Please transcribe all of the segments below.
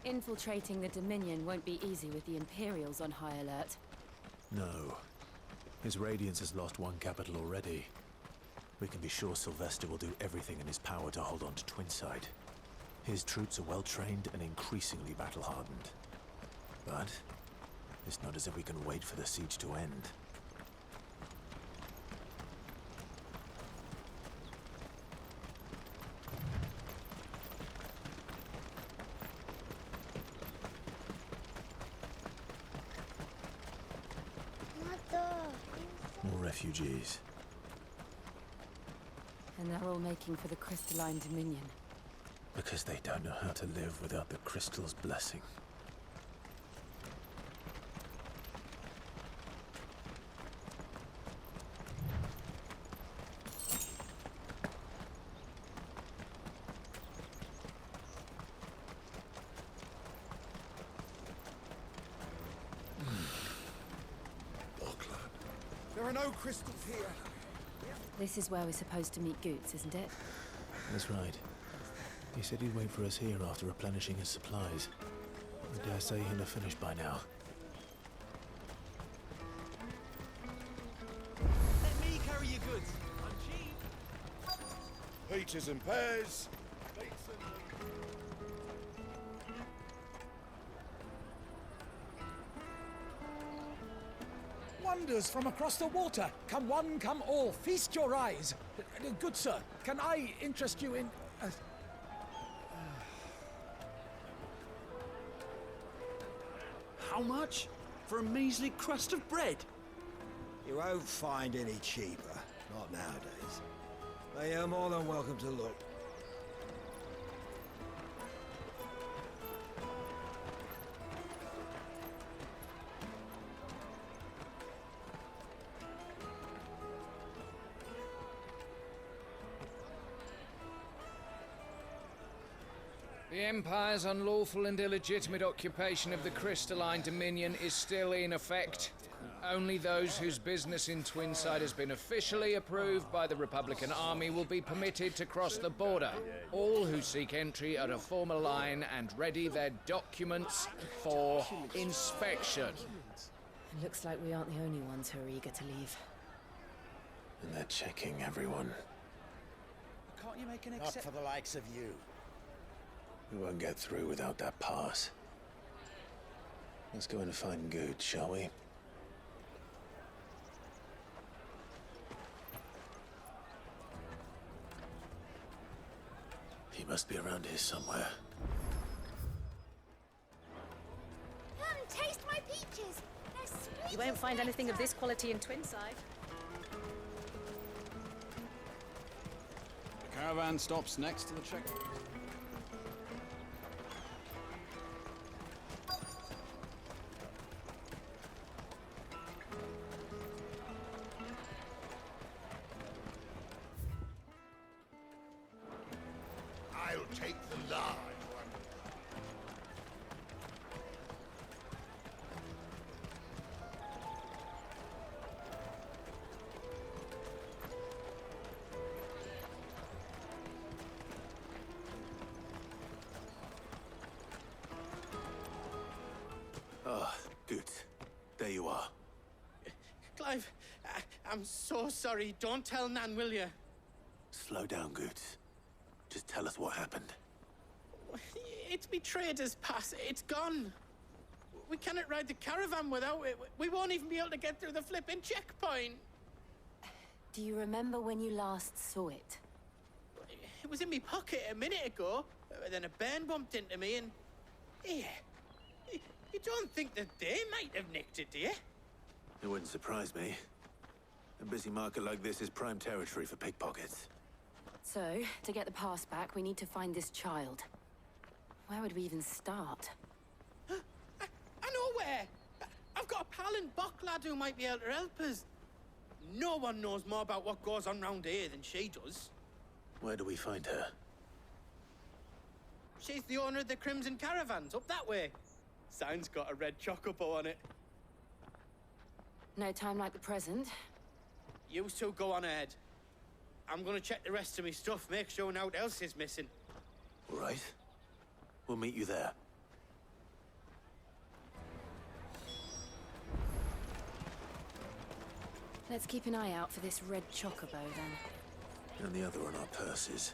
Infiltrating the Dominion won't be easy with the Imperials on high alert. No. His Radiance has lost one capital already. We can be sure Sylvester will do everything in his power to hold on to Twinside. His troops are well-trained and increasingly battle-hardened. But it's not as if we can wait for the siege to end. More refugees. And they're all making for the Crystalline Dominion. Because they don't know how to live without the Crystal's blessing. There are no crystals here. This is where we're supposed to meet Goots, isn't it? That's right. He said he'd wait for us here after replenishing his supplies. I dare say he'll have finished by now. Let me carry your goods. I'm cheap. Peaches and pears. Wonders from across the water. Come one, come all. Feast your eyes. Good sir, can I interest you in... How much? For a measly crust of bread? You won't find any cheaper. Not nowadays. But you're more than welcome to look. The Empire's unlawful and illegitimate occupation of the Crystalline Dominion is still in effect. Only those whose business in Twinside has been officially approved by the Republican Army will be permitted to cross the border. All who seek entry are to form a line and ready their documents for inspection. It looks like we aren't the only ones who are eager to leave. And they're checking everyone. Can't you make an Not for the likes of you. We won't get through without that pass. Let's go in and find Good, shall we? He must be around here somewhere. Come, taste my peaches. They're sweet. You won't find anything of this quality in Twinside. The caravan stops next to the checkpoint. I'll take the large one. Ah, Good. There you are. Clive, I'm so sorry. Don't tell Nan, will you? Slow down, Good. Just tell us what happened. It's betrayed us, pass. It's gone. We cannot ride the caravan without it. We won't even be able to get through the flipping checkpoint. Do you remember when you last saw it? It was in my pocket a minute ago. Then a bairn bumped into me and... Yeah. You don't think that they might have nicked it, do you? It wouldn't surprise me. A busy market like this is prime territory for pickpockets. So, to get the pass back, we need to find this child. Where would we even start? I know where! I've got a pal in Bock lad who might be able to help us. No one knows more about what goes on round here than she does. Where do we find her? She's the owner of the Crimson Caravans, up that way. Sign's got a red chocobo on it. No time like the present. You two go on ahead. I'm gonna check the rest of my stuff, make sure naught else is missing. All right. We'll meet you there. Let's keep an eye out for this red chocobo, then. And the other on our purses.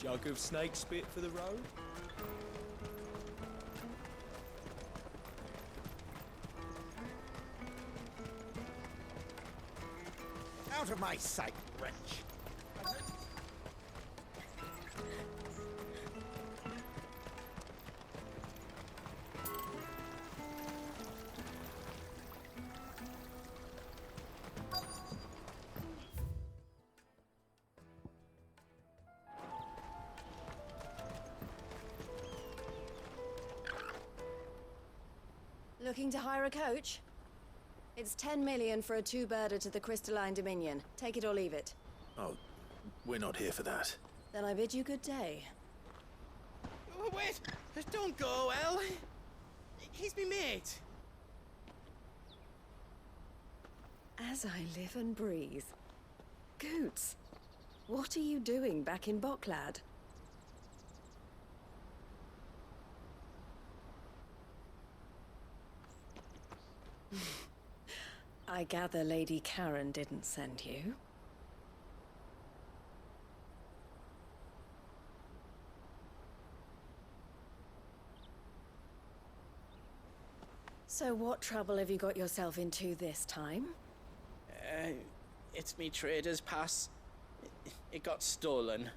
Jug of snake spit for the road? Out of my sight, wretch! Looking to hire a coach? It's 10 million for a two-birder to the Crystalline Dominion. Take it or leave it. Oh, we're not here for that. Then I bid you good day. Oh, wait! Don't go, El! He's me mate. As I live and breathe. Goots, what are you doing back in Bocklad? I gather Lady Karen didn't send you. So what trouble have you got yourself into this time? It's me trader's pass. It got stolen.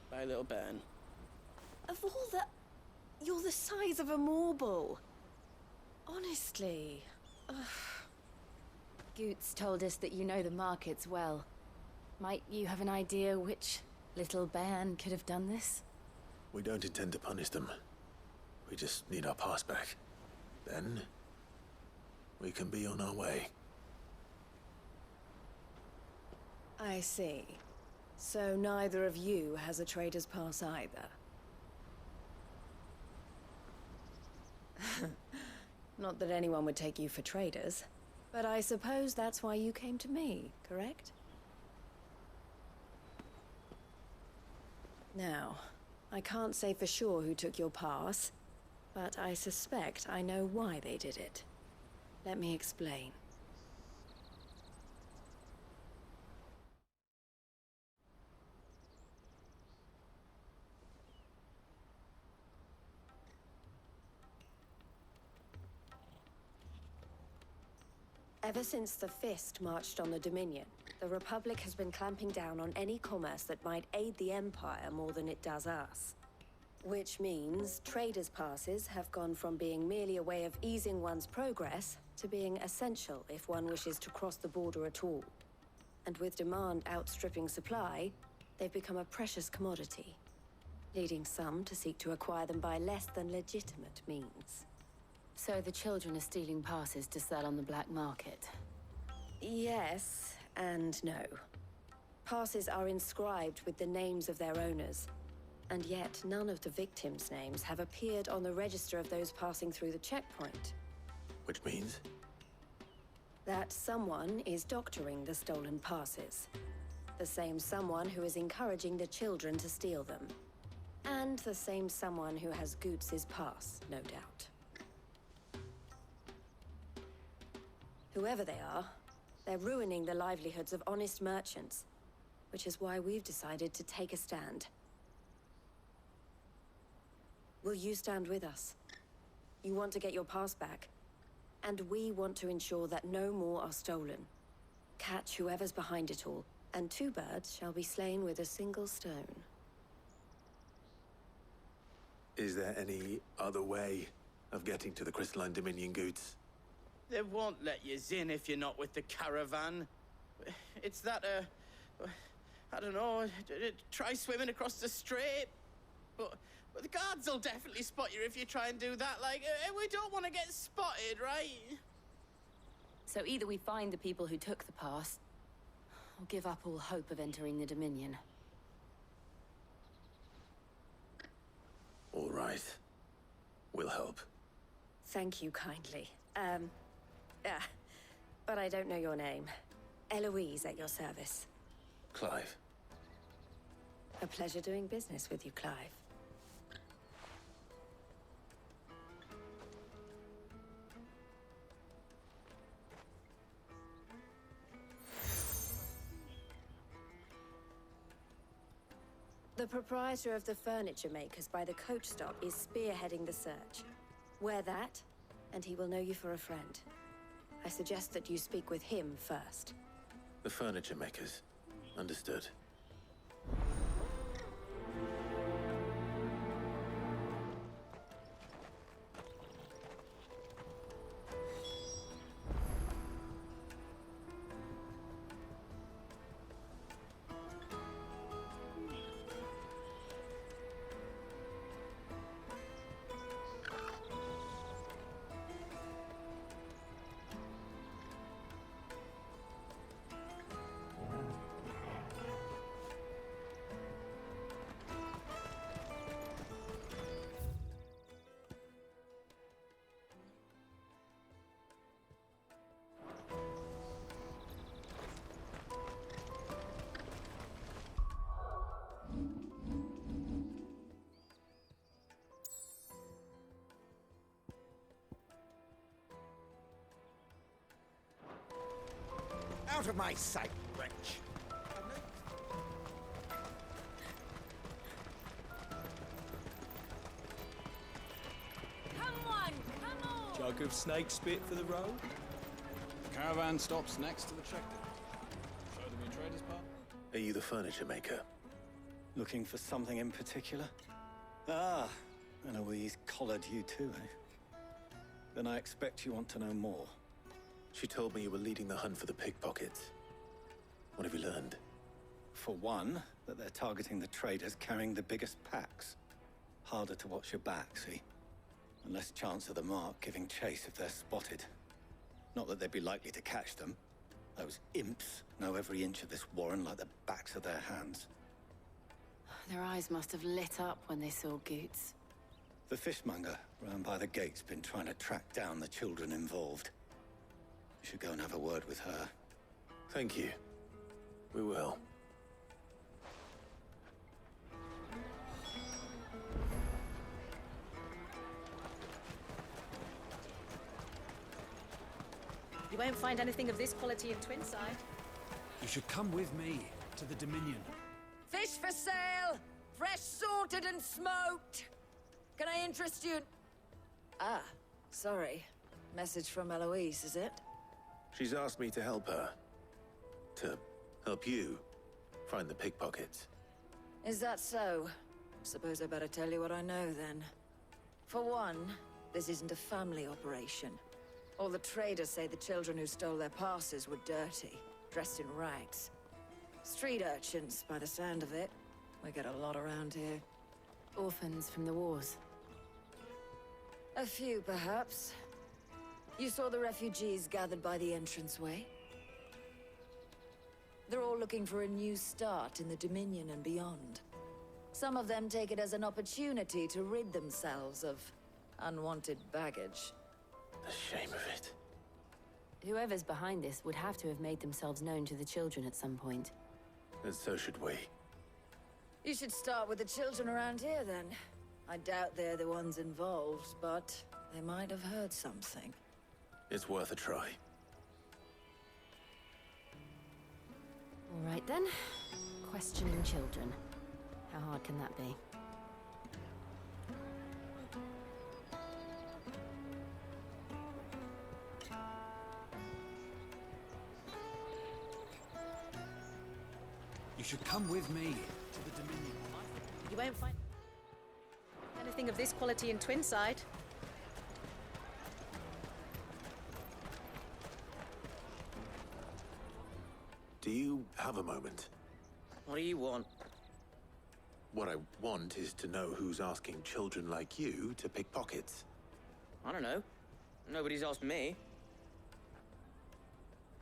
By little Ben. Of all the... You're the size of a marble. Honestly. Ugh. Goots told us that you know the markets well. Might you have an idea which little bairn could have done this? We don't intend to punish them. We just need our pass back. Then, we can be on our way. I see. So neither of you has a trader's pass either. Not that anyone would take you for traders, but I suppose that's why you came to me, correct? Now, I can't say for sure who took your pass, but I suspect I know why they did it. Let me explain. Ever since the Fist marched on the Dominion, the Republic has been clamping down on any commerce that might aid the Empire more than it does us. Which means traders' passes have gone from being merely a way of easing one's progress to being essential if one wishes to cross the border at all. And with demand outstripping supply, they've become a precious commodity, leading some to seek to acquire them by less than legitimate means. So the children are stealing passes to sell on the black market? Yes, and no. Passes are inscribed with the names of their owners, and yet none of the victims' names have appeared on the register of those passing through the checkpoint. Which means? That someone is doctoring the stolen passes. The same someone who is encouraging the children to steal them. And the same someone who has Goots' pass, no doubt. Whoever they are, they're ruining the livelihoods of honest merchants, which is why we've decided to take a stand. Will you stand with us? You want to get your pass back, and we want to ensure that no more are stolen. Catch whoever's behind it all, and two birds shall be slain with a single stone. Is there any other way of getting to the Crystalline Dominion, Goots? They won't let you in if you're not with the caravan. It's that, I don't know, try swimming across the strait. But the guards will definitely spot you if you try and do that. Like, we don't want to get spotted, right? So either we find the people who took the pass, or give up all hope of entering the Dominion. All right. We'll help. Thank you kindly. But I don't know your name. Eloise at your service. Clive. A pleasure doing business with you, Clive. proprietor of the furniture makers by the coach stop is spearheading the search. Wear that, and he will know you for a friend. I suggest that you speak with him first. The furniture makers. Understood. Out of my sight, wretch! Come on! Come on! Jug of snake spit for the road? The caravan stops next to the checkpoint. Show them your trader's part. Are you the furniture maker? Looking for something in particular? Ah, and Eloise collared you too, eh? Then I expect you want to know more. She told me you were leading the hunt for the pickpockets. What have you learned? For one, that they're targeting the traders carrying the biggest packs. Harder to watch your back, see? And less chance of the mark giving chase if they're spotted. Not that they'd be likely to catch them. Those imps know every inch of this warren like the backs of their hands. Their eyes must have lit up when they saw Goots. The fishmonger round by the gate's been trying to track down the children involved. You should go and have a word with her. Thank you. We will. You won't find anything of this quality in Twinside. You should come with me to the Dominion. Fish for sale! Fresh sorted and smoked! Can I interest you in... Ah, sorry. Message from Eloise, is it? She's asked me to help her. To help you find the pickpockets. Is that so? Suppose I better tell you what I know, then. For one, this isn't a family operation. All the traders say the children who stole their passes were dirty, dressed in rags. Street urchins, by the sound of it. We get a lot around here. Orphans from the wars. A few, perhaps. You saw the refugees gathered by the entranceway? They're all looking for a new start in the Dominion and beyond. Some of them take it as an opportunity to rid themselves of unwanted baggage. The shame of it. Whoever's behind this would have to have made themselves known to the children at some point. And so should we. You should start with the children around here, then. I doubt they're the ones involved, but they might have heard something. It's worth a try. All right, then. Questioning children. How hard can that be? You should come with me to the Dominion. You won't find anything of this quality in Twinside. Do you have a moment? What do you want? What I want is to know who's asking children like you to pick pockets. I don't know. Nobody's asked me.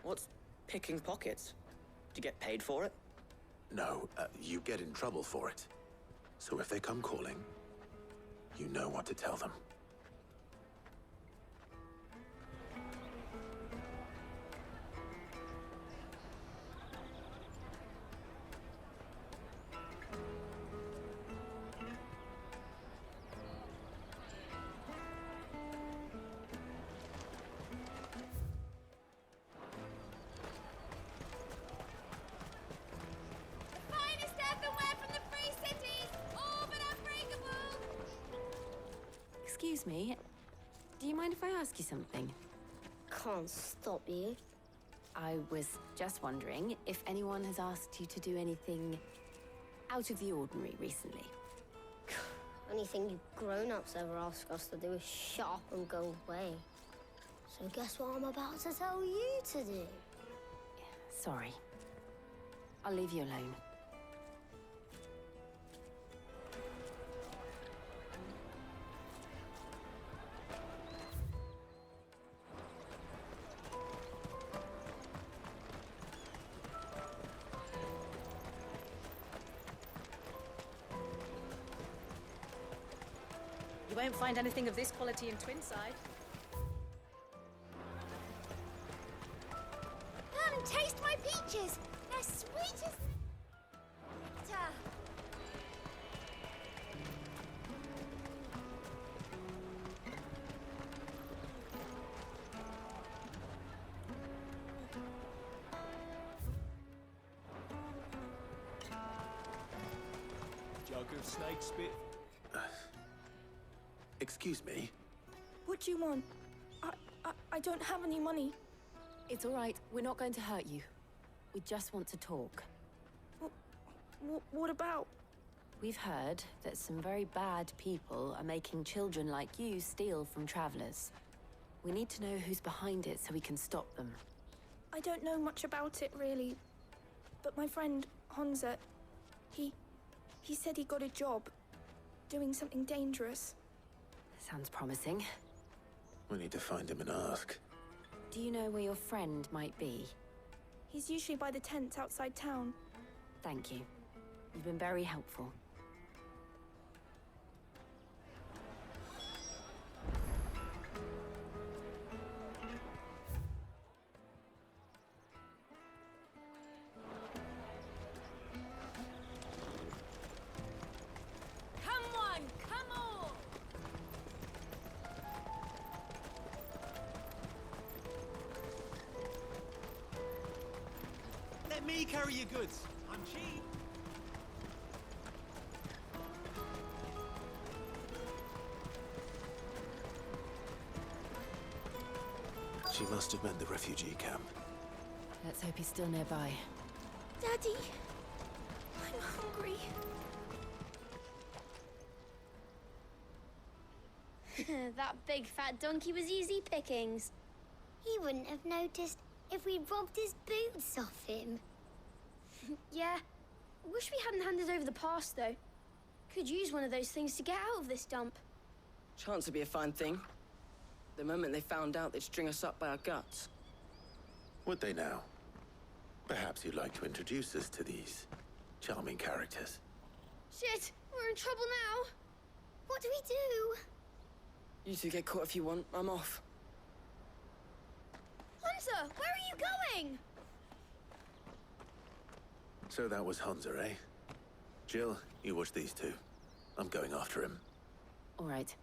What's picking pockets? Do you get paid for it? No, you get in trouble for it. So if they come calling, you know what to tell them. The finest earthenware from the Free Cities! Excuse me. Do you mind if I ask you something? Can't stop you. I was just wondering if anyone has asked you to do anything out of the ordinary recently. Anything you grown-ups ever ask us to do is shut up and go away. So guess what I'm about to tell you to do? Sorry. I'll leave you alone. You won't find anything of this quality in Twinside. Come, taste my peaches! They're sweet as nectar! Jug of snake spit. Excuse me? What do you want? I don't have any money. It's all right. We're not going to hurt you. We just want to talk. What about? We've heard that some very bad people are making children like you steal from travelers. We need to know who's behind it so we can stop them. I don't know much about it, really. But my friend, Honza, he said he got a job doing something dangerous. Sounds promising. We need to find him and ask. Do you know where your friend might be? He's usually by the tents outside town. Thank you. You've been very helpful. Let me carry your goods. I'm cheap. She must have meant the refugee camp. Let's hope he's still nearby. Daddy, I'm hungry. That big fat donkey was easy pickings. He wouldn't have noticed if we'd robbed his boots off him. Yeah. Wish we hadn't handed over the pass, though. Could use one of those things to get out of this dump. Chance would be a fine thing. The moment they found out, they'd string us up by our guts. Would they now? Perhaps you'd like to introduce us to these charming characters. Shit, we're in trouble now. What do we do? You two get caught if you want. I'm off. Hunter, where are you going? So that was Hunter, eh? Jill, you watch these two. I'm going after him. All right.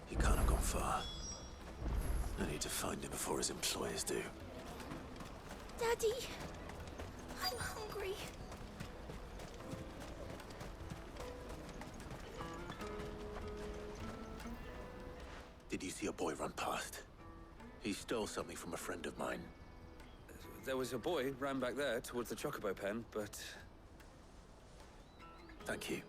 He can't have gone far. I need to find him before his employers do. Daddy, I'm hungry. Did you see a boy run past? He stole something from a friend of mine. There was a boy ran back there towards the chocobo pen, but... Thank you.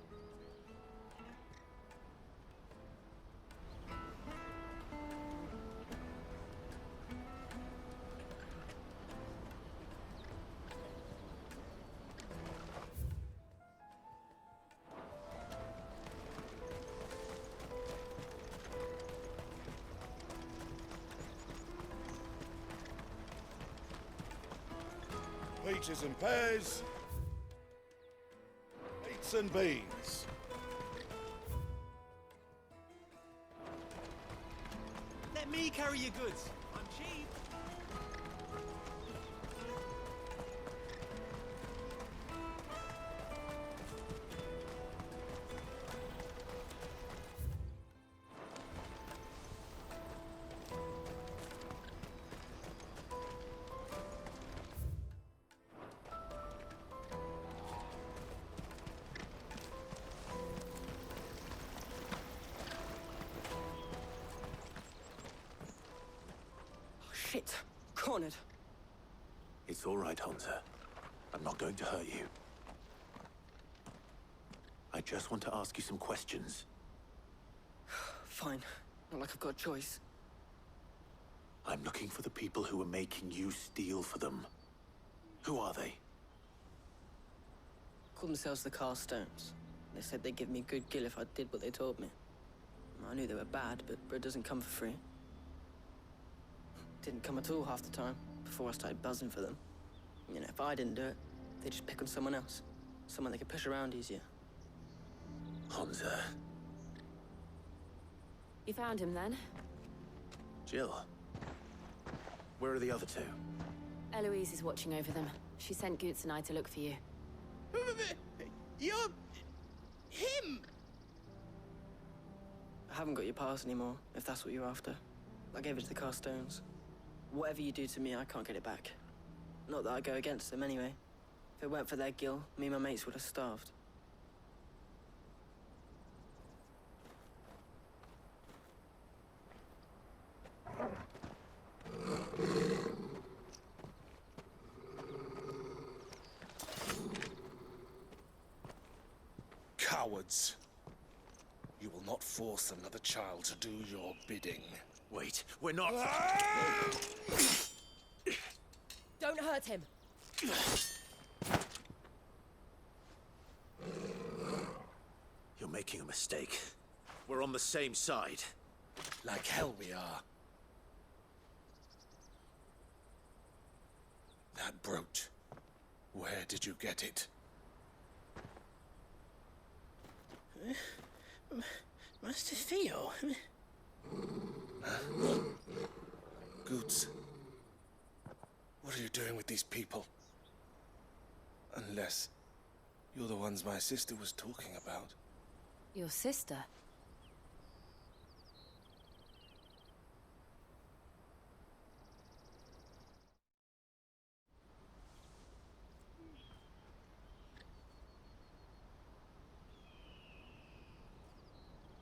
Peaches and pears. Meats and beans. Let me carry your goods. I'm cheap. Shit. Cornered. It's all right, Hansa. I'm not going to hurt you. I just want to ask you some questions. Fine. Not like I've got a choice. I'm looking for the people who are making you steal for them. Who are they? Call themselves the Carstones. They said they'd give me good gill if I did what they told me. I knew they were bad, but bread doesn't come for free. Didn't come at all half the time, before I started buzzing for them. You know, if I didn't do it, they'd just pick on someone else. Someone they could push around easier. Hansa. You found him then? Jill. Where are the other two? Eloise is watching over them. She sent Goots and I to look for you. You're... him! I haven't got your pass anymore, if that's what you're after. I gave it to the Carstones. Whatever you do to me, I can't get it back. Not that I go against them anyway. If it weren't for their gill, me and my mates would have starved. Cowards. You will not force another child to do your bidding. Wait, we're not... Don't hurt him. You're making a mistake. We're on the same side. Like hell we are. That brooch. Where did you get it? Master Theo? Goots. What are you doing with these people? Unless you're the ones my sister was talking about. Your sister?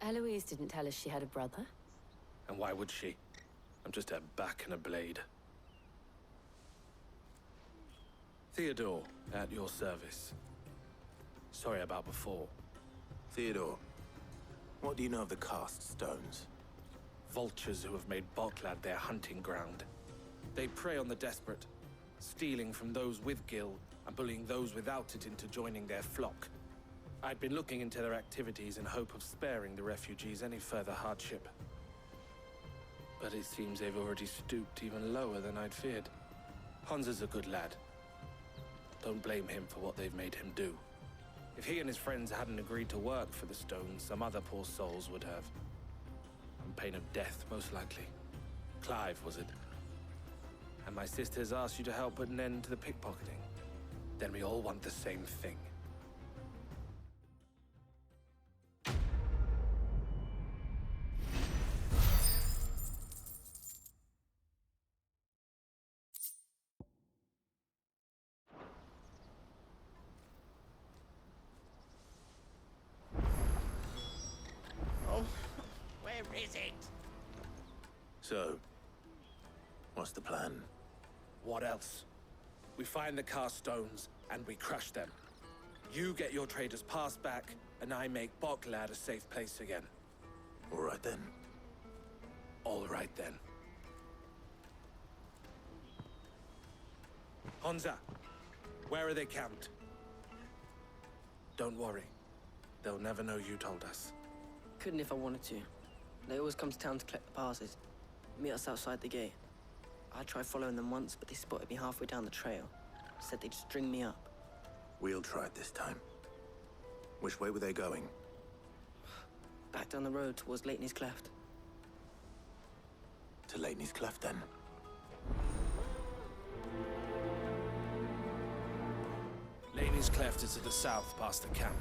Eloise didn't tell us she had a brother. And why would she? I'm just a back and a blade. Theodore, at your service. Sorry about before. Theodore, what do you know of the Cast Stones? Vultures who have made Boklad their hunting ground. They prey on the desperate, stealing from those with gil and bullying those without it into joining their flock. I'd been looking into their activities in hope of sparing the refugees any further hardship. But it seems they've already stooped even lower than I'd feared. Hansa's a good lad. Don't blame him for what they've made him do. If he and his friends hadn't agreed to work for the Stones, some other poor souls would have. On pain of death, most likely. Clive, was it? And my sisters asked you to help put an end to the pickpocketing. Then we all want the same thing. Where is it? So, what's the plan? What else? We find the Carstones, and we crush them. You get your trader's pass back, and I make Boklad a safe place again. All right then. All right then. Hansa, where are they camped? Don't worry. They'll never know you told us. Couldn't if I wanted to. They always come to town to collect the passes. Meet us outside the gate. I tried following them once, but they spotted me halfway down the trail. Said they'd string me up. We'll try it this time. Which way were they going? Back down the road towards Leighton's Cleft. To Leighton's Cleft, then. Leighton's Cleft is to the south, past the camp.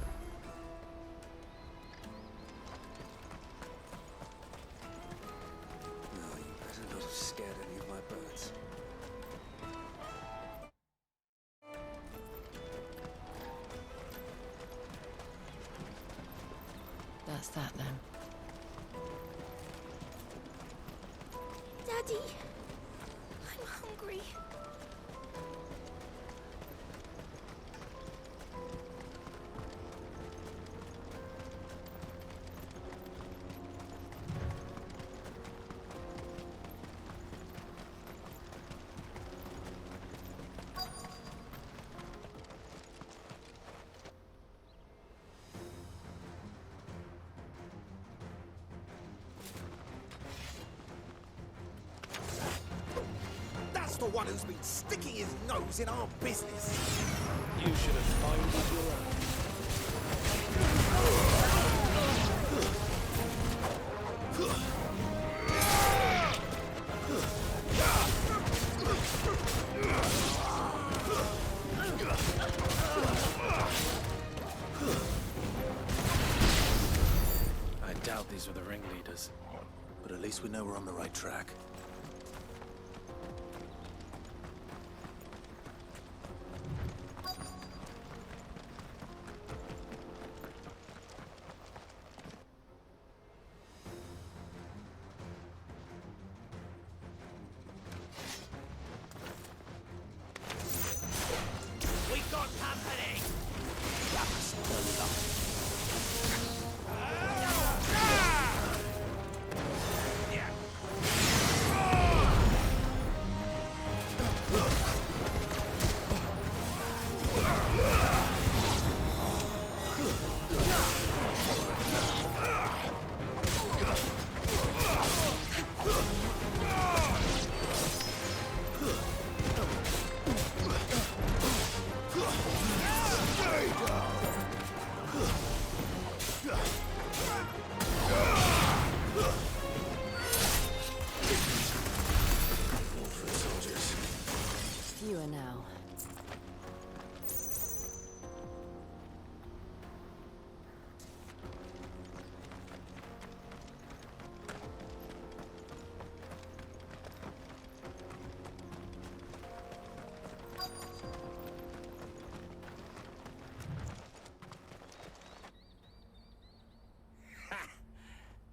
No, you better not have scared any of my birds. That's that then. Daddy! sorry. That's the one who's been sticking his nose in our business. You should have minded your own. I doubt these were the ringleaders. But at least we know we're on the right track. We got company! Fewer now.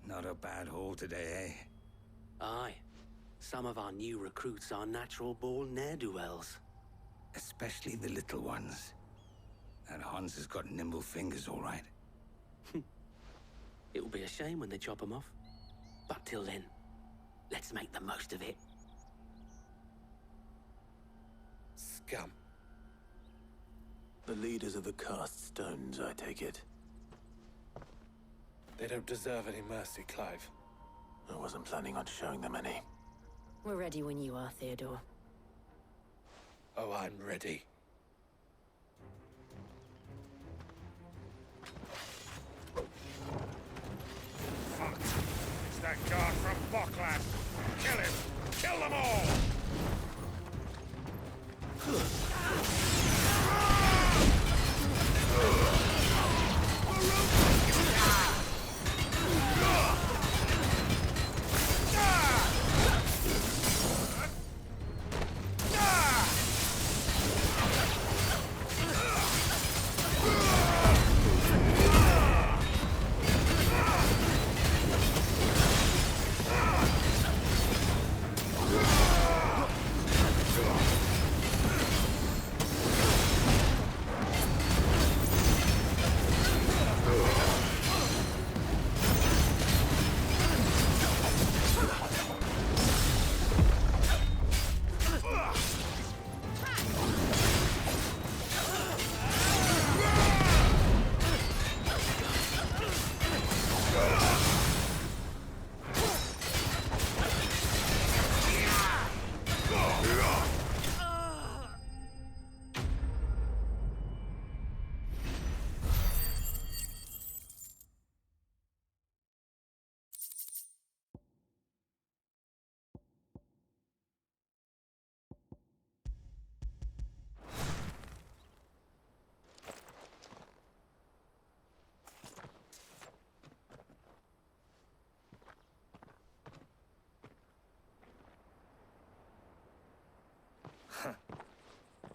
Not a bad haul today, eh? Aye. Some of our new recruits are natural-born ne'er-do-wells. Especially the little ones. That Hans has got nimble fingers, all right. It will be a shame when they chop them off. But till then, let's make the most of it. Scum. The leaders of the cast stones, I take it. They don't deserve any mercy, Clive. I wasn't planning on showing them any. We're ready when you are, Theodore. Oh, I'm ready. Fuck! It's that guard from Bokland! Kill him! Kill them all!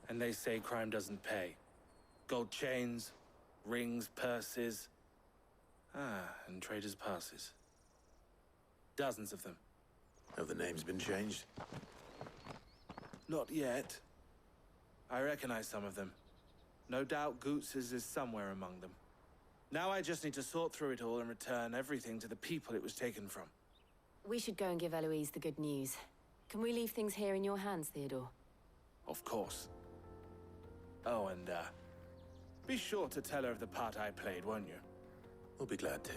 And they say crime doesn't pay. Gold chains, rings, purses. And traders' passes. Dozens of them. Have the names been changed? Not yet. I recognize some of them. No doubt Goots's is somewhere among them. Now I just need to sort through it all and return everything to the people it was taken from. We should go and give Eloise the good news. Can we leave things here in your hands, Theodore? Of course. Oh, and, be sure to tell her of the part I played, won't you? We'll be glad to.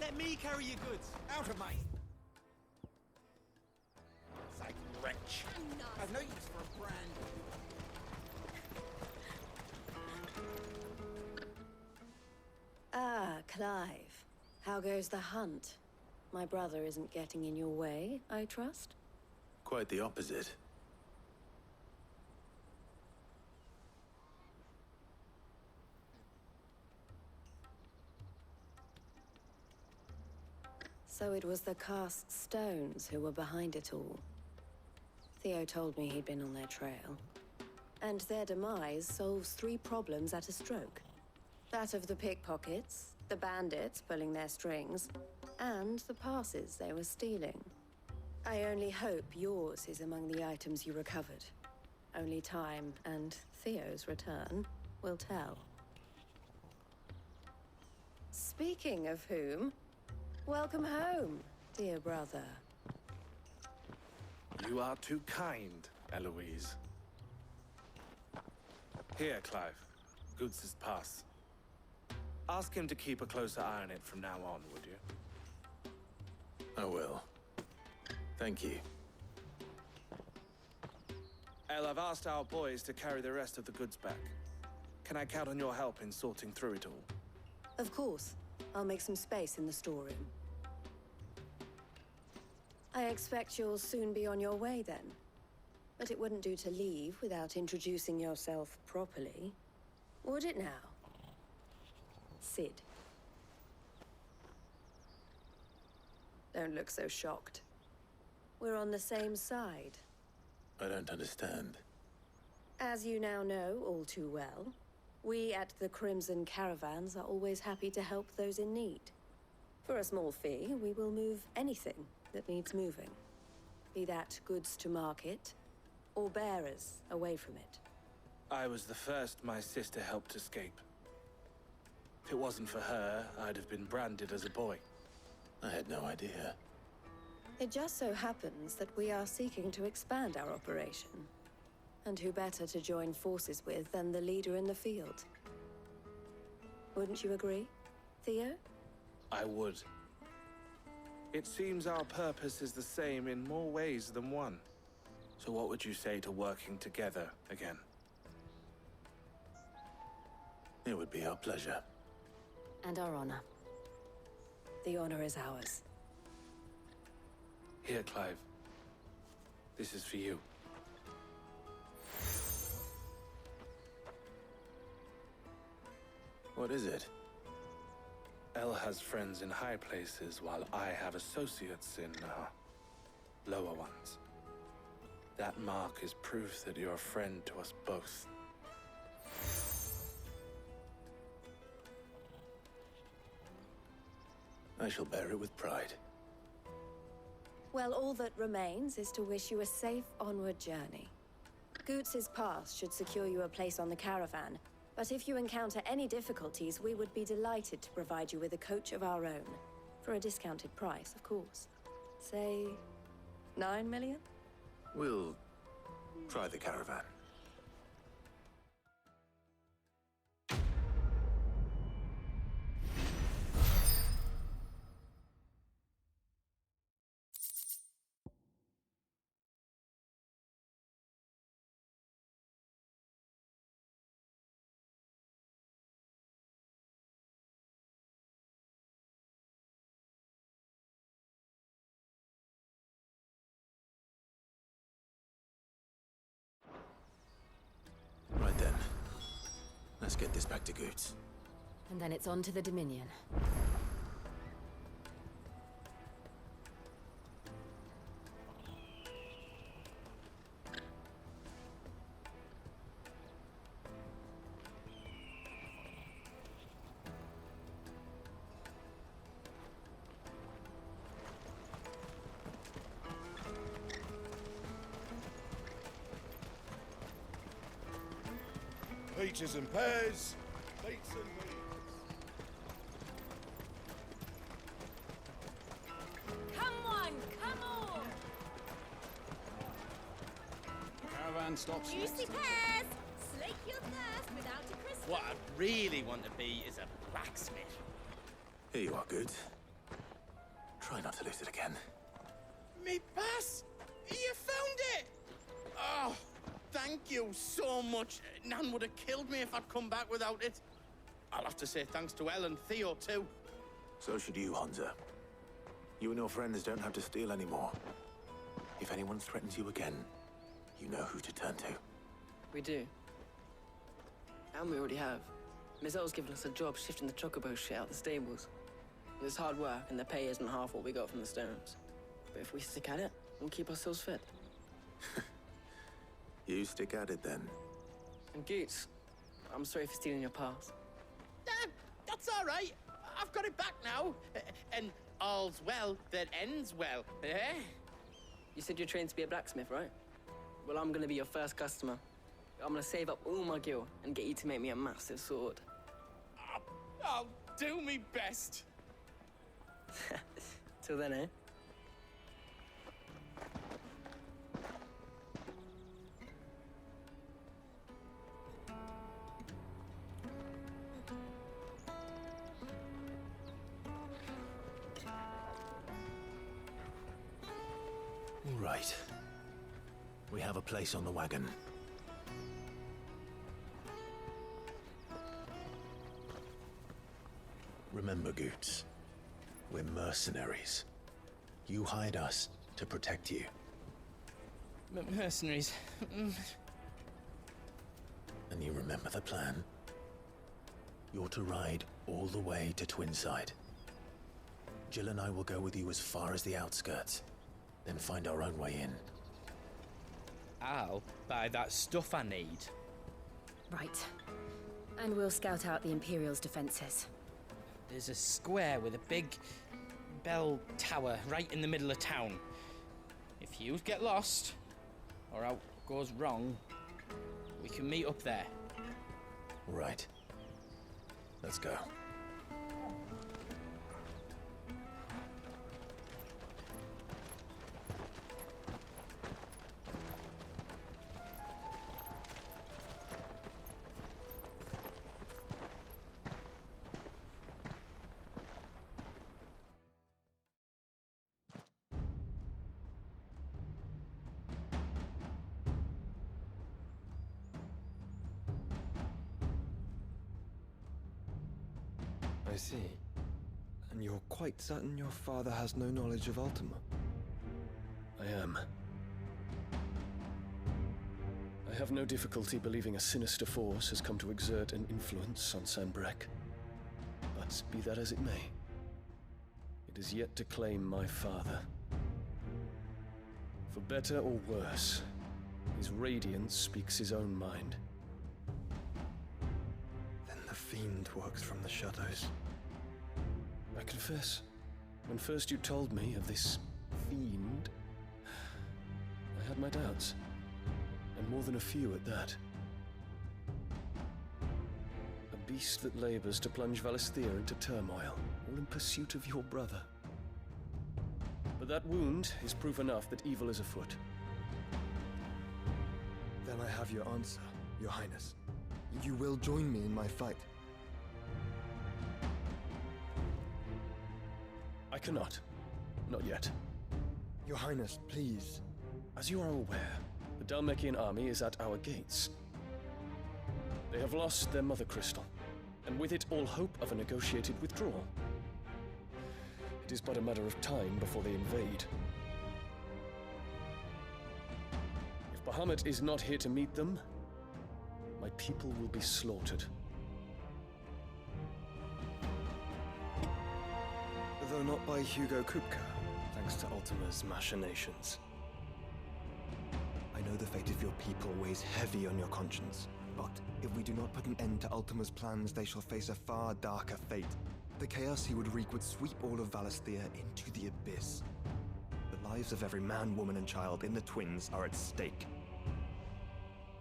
Let me carry your goods. Out of my... Psych wretch. I've no use for a brand. Ah, Clive. How goes the hunt? My brother isn't getting in your way, I trust? Quite the opposite. So it was the cast stones who were behind it all. Theo told me he'd been on their trail. And their demise solves 3 problems at a stroke. That of the pickpockets, the bandits pulling their strings, and the passes they were stealing. I only hope yours is among the items you recovered. Only time and Theo's return will tell. Speaking of whom, welcome home, dear brother. You are too kind, Eloise. Here, Clive. Goots's pass. Ask him to keep a closer eye on it from now on, would you? I will. Thank you. El, I've asked our boys to carry the rest of the goods back. Can I count on your help in sorting through it all? Of course. I'll make some space in the storeroom. I expect you'll soon be on your way then. But it wouldn't do to leave without introducing yourself properly. Would it now? Sid. Don't look so shocked. We're on the same side. I don't understand. As you now know all too well, we at the Crimson Caravans are always happy to help those in need. For a small fee, we will move anything that needs moving. Be that goods to market, or bearers away from it. I was the first my sister helped escape. If it wasn't for her, I'd have been branded as a boy. I had no idea. It just so happens that we are seeking to expand our operation. And who better to join forces with than the leader in the field? Wouldn't you agree, Theo? I would. It seems our purpose is the same in more ways than one. So what would you say to working together again? It would be our pleasure. And our honor. The honor is ours. Here, Clive. This is for you. What is it? El has friends in high places, while I have associates in, lower ones. That mark is proof that you're a friend to us both. I shall bear it with pride. Well, all that remains is to wish you a safe onward journey. Goots's pass should secure you a place on the caravan, but if you encounter any difficulties, we would be delighted to provide you with a coach of our own. For a discounted price, of course. Say, 9 million? We'll try the caravan. Let's get this back to Goots. And then it's on to the Dominion. Peaches and pears, dates and leaves. Come on, come on! Caravan stops Juicy pears! Slake your thirst without a crystal. What I really want to be is a blacksmith. Here you are, Goots. Try not to lose it again. Me pass! You found it! Oh, thank you so much. Nan would have killed me if I'd come back without it. I'll have to say thanks to Elle and Theo, too. So should you, Honza. You and your friends don't have to steal anymore. If anyone threatens you again, you know who to turn to. We do. And we already have. Miss L's given us a job shifting the chocobo shit out the stables. It's hard work, and the pay isn't half what we got from the Stones. But if we stick at it, we'll keep ourselves fit. You stick at it, then. And Goots, I'm sorry for stealing your pass. That's all right. I've got it back now. And all's well that ends well, eh? You said you're trained to be a blacksmith, right? Well, I'm gonna be your first customer. I'm gonna save up all my gil and get you to make me a massive sword. I'll do me best. Till then, eh? All right. We have a place on the wagon. Remember, Goots, we're mercenaries. You hired us to protect you. Mercenaries. And you remember the plan? You're to ride all the way to Twinside. Jill and I will go with you as far as the outskirts, then find our own way in. I'll buy that stuff I need. Right. And we'll scout out the Imperial's defenses. There's a square with a big bell tower right in the middle of town. If you get lost, or out goes wrong, we can meet up there. Right. Let's go. I see. And you're quite certain your father has no knowledge of Ultima? I am. I have no difficulty believing a sinister force has come to exert an influence on Sanbreque. But be that as it may, it is yet to claim my father. For better or worse, his radiance speaks his own mind. Then the fiend works from the shadows. I confess, when first you told me of this fiend, I had my doubts. And more than a few at that. A beast that labors to plunge Valisthea into turmoil, all in pursuit of your brother. But that wound is proof enough that evil is afoot. Then I have your answer, Your Highness. You will join me in my fight. I cannot. Not yet. Your Highness, please. As you are aware, the Dhalmekian army is at our gates. They have lost their mother crystal, and with it all hope of a negotiated withdrawal. It is but a matter of time before they invade. If Bahamut is not here to meet them, my people will be slaughtered, Though not by Hugo Kupka, thanks to Ultima's machinations. I know the fate of your people weighs heavy on your conscience, but if we do not put an end to Ultima's plans, they shall face a far darker fate. The chaos he would wreak would sweep all of Valisthea into the abyss. The lives of every man, woman, and child in the Twins are at stake.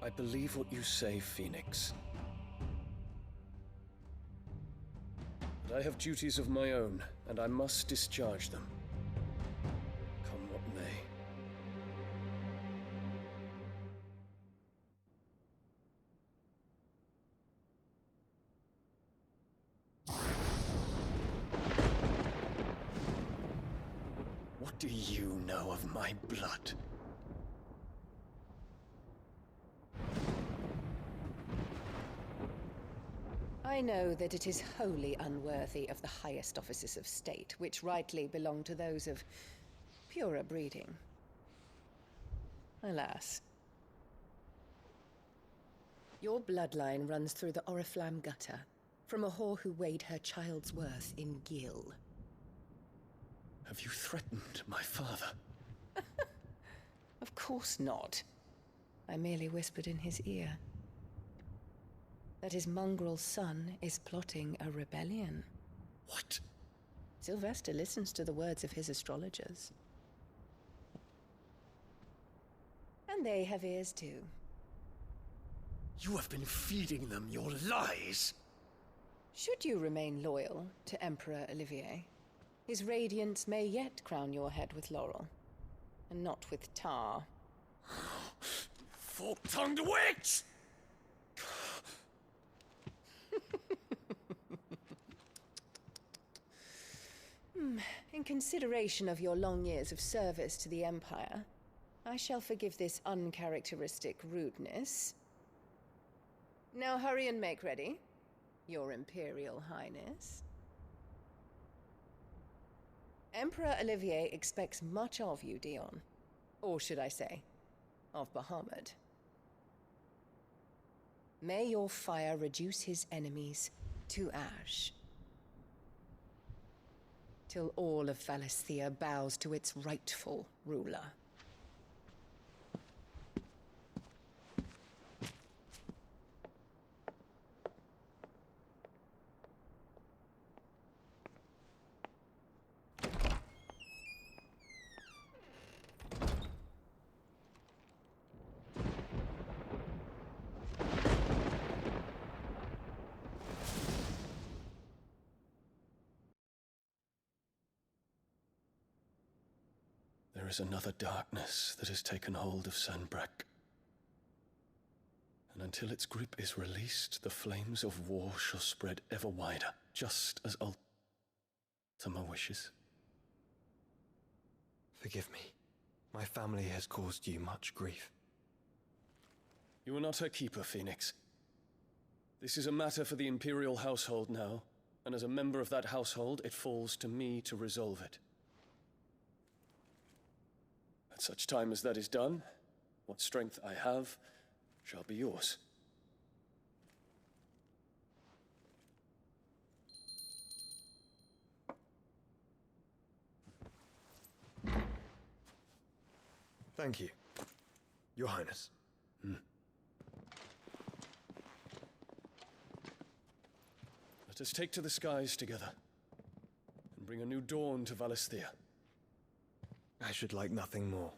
I believe what you say, Phoenix. But I have duties of my own, and I must discharge them. Come what may. What do you know of my blood? I know that it is wholly unworthy of the highest offices of state, which rightly belong to those of purer breeding. Alas. Your bloodline runs through the Oriflamme gutter, from a whore who weighed her child's worth in gil. Have you threatened my father? Of course not. I merely whispered in his ear that his mongrel son is plotting a rebellion. What? Sylvester listens to the words of his astrologers. And they have ears too. You have been feeding them your lies! Should you remain loyal to Emperor Olivier, his radiance may yet crown your head with laurel, and not with tar. Fork-tongued witch! In consideration of your long years of service to the Empire, I shall forgive this uncharacteristic rudeness. Now hurry and make ready, Your Imperial Highness. Emperor Olivier expects much of you, Dion. Or should I say, of Bahamut. May your fire reduce his enemies to ash, till all of Valisthea bows to its rightful ruler. There is another darkness that has taken hold of Sanbreque. And until its grip is released, the flames of war shall spread ever wider, just as Ultima wishes. Forgive me. My family has caused you much grief. You are not her keeper, Phoenix. This is a matter for the Imperial household now, and as a member of that household, it falls to me to resolve it. At such time as that is done, what strength I have shall be yours. Thank you, Your Highness. Let us take to the skies together, and bring a new dawn to Valisthea. I should like nothing more.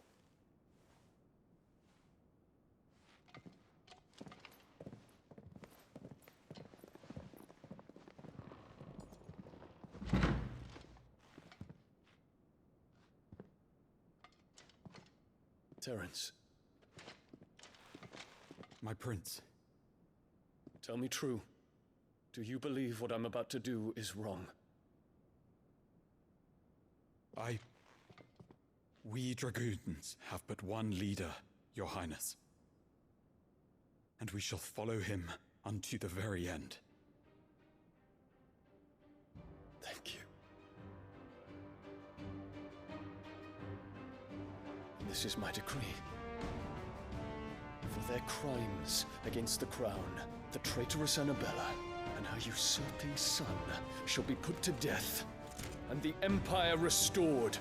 Terence. My prince. Tell me true. Do you believe what I'm about to do is wrong? We dragoons have but one leader, Your Highness. And we shall follow him unto the very end. Thank you. And this is my decree. For their crimes against the crown, the traitorous Annabella and her usurping son shall be put to death, and the Empire restored.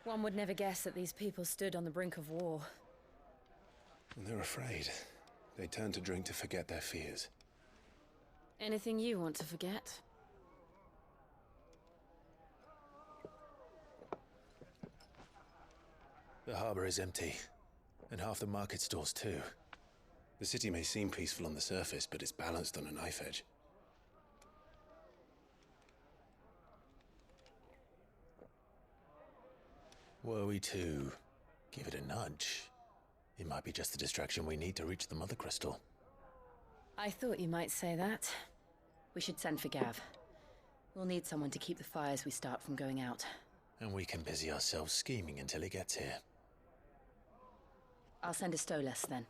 One would never guess that these people stood on the brink of war. They're afraid. They turn to drink to forget their fears. Anything you want to forget? The harbor is empty, and half the market stalls too. The city may seem peaceful on the surface, but it's balanced on a knife edge. Were we to give it a nudge, it might be just the distraction we need to reach the Mother Crystal. I thought you might say that. We should send for Gav. We'll need someone to keep the fires we start from going out. And we can busy ourselves scheming until he gets here. I'll send a Stolas then.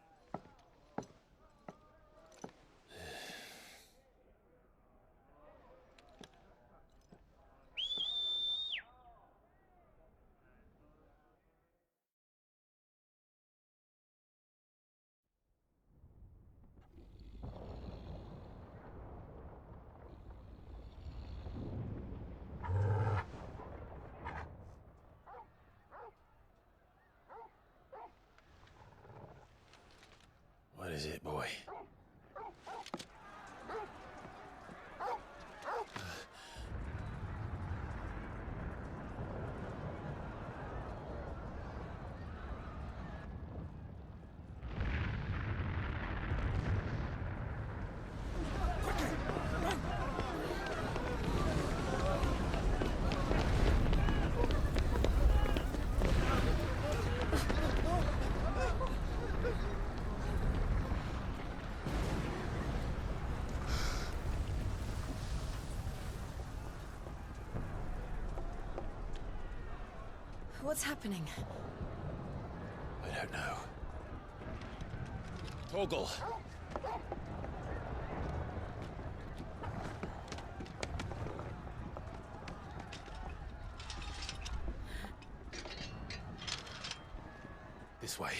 What is it, boy? What's happening? I don't know. Torgal! This way.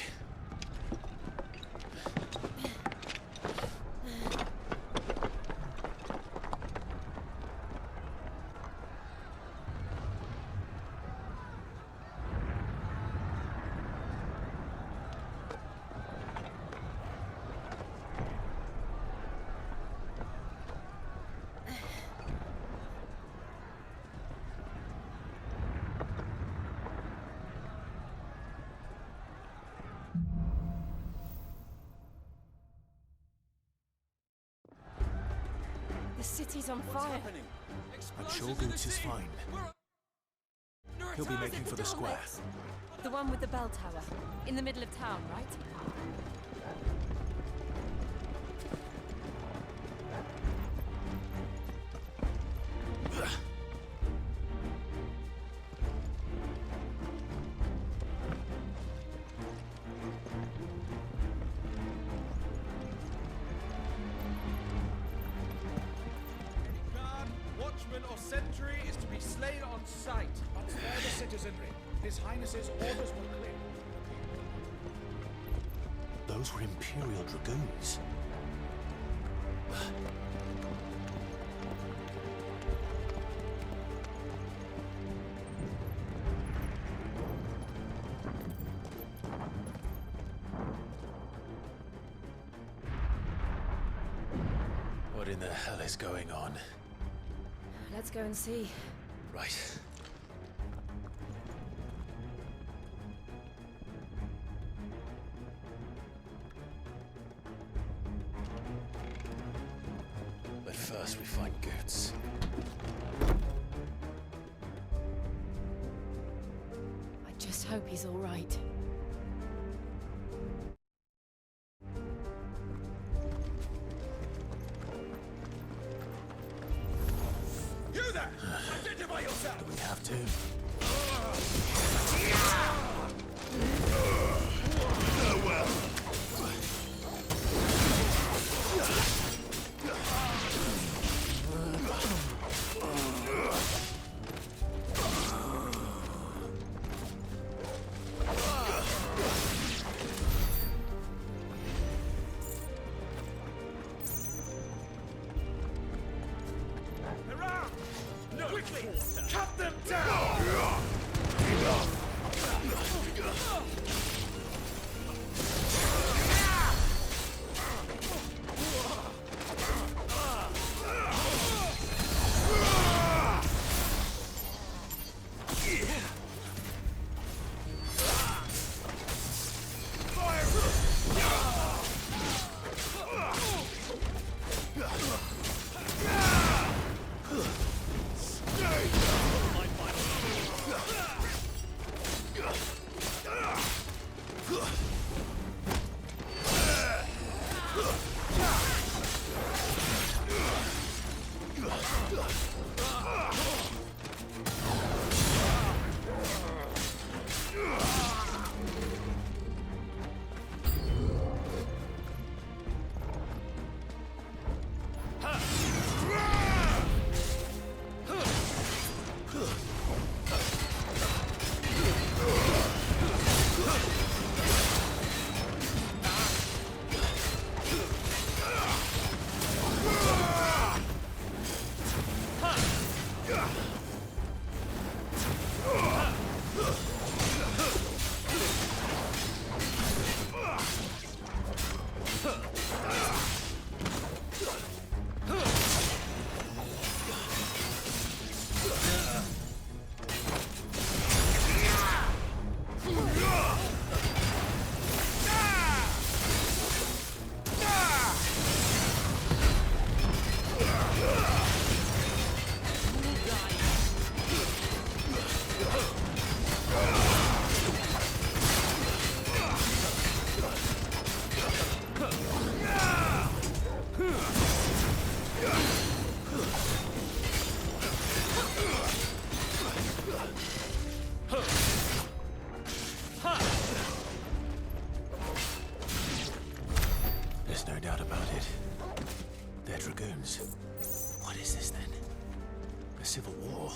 The city's on fire. I'm sure Goots is fine. He'll be making for the square. The one with the bell tower. In the middle of town, right? Or sentry is to be slain on sight. But spare the citizenry. His Highness's orders were clear. Those were Imperial Dragoons. What in the hell is going on? Let's go and see. Right. But first we find Goots. hope he's all right. You there! Identify yourself! Do we have to? Well. Quickly! Cut them down! There's no doubt about it. They're dragoons. What is this then? A civil war?